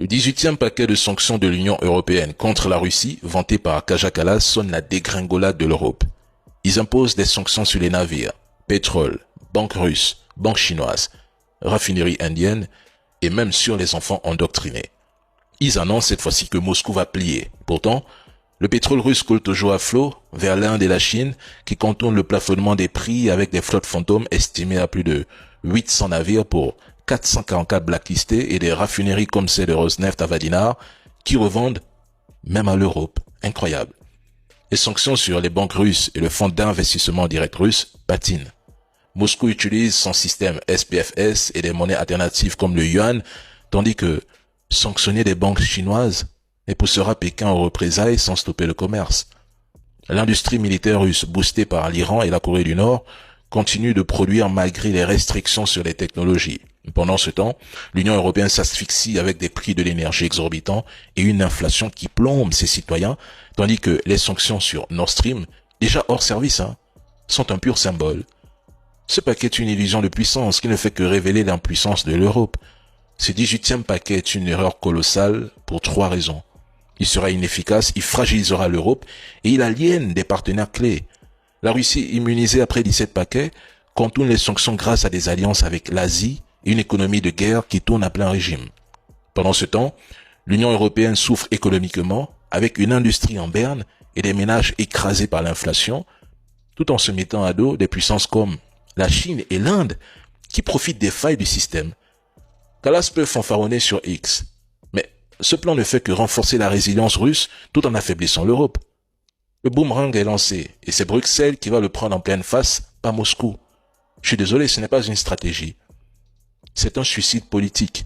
Le 18e paquet de sanctions de l'Union européenne contre la Russie, vanté par Kaja Kallas, sonne la dégringolade de l'Europe. Ils imposent des sanctions sur les navires, pétrole, banques russes, banques chinoises, raffineries indiennes et même sur les enfants endoctrinés. Ils annoncent cette fois-ci que Moscou va plier. Pourtant, le pétrole russe coule toujours à flot vers l'Inde et la Chine qui contournent le plafonnement des prix avec des flottes fantômes estimées à plus de 800 navires pour 444 blacklistés et des raffineries comme celle de Rosneft à Vadinar qui revendent même à l'Europe. Incroyable. Les sanctions sur les banques russes et le fonds d'investissement direct russe patinent. Moscou utilise son système SPFS et des monnaies alternatives comme le yuan, tandis que sanctionner des banques chinoises et poussera Pékin aux représailles sans stopper le commerce. L'industrie militaire russe, boostée par l'Iran et la Corée du Nord, continue de produire malgré les restrictions sur les technologies. Pendant ce temps, l'Union européenne s'asphyxie avec des prix de l'énergie exorbitants et une inflation qui plombe ses citoyens, tandis que les sanctions sur Nord Stream, déjà hors service, sont un pur symbole. Ce paquet est une illusion de puissance qui ne fait que révéler l'impuissance de l'Europe. Ce 18e paquet est une erreur colossale pour 3 raisons. Il sera inefficace, il fragilisera l'Europe et il aliène des partenaires clés. La Russie, immunisée après 17 paquets, contourne les sanctions grâce à des alliances avec l'Asie et une économie de guerre qui tourne à plein régime. Pendant ce temps, l'Union européenne souffre économiquement avec une industrie en berne et des ménages écrasés par l'inflation, tout en se mettant à dos des puissances comme la Chine et l'Inde qui profitent des failles du système. Kallas peut fanfaronner sur X, mais ce plan ne fait que renforcer la résilience russe tout en affaiblissant l'Europe. Le boomerang est lancé et c'est Bruxelles qui va le prendre en pleine face, pas Moscou. Je suis désolé, ce n'est pas une stratégie. C'est un suicide politique.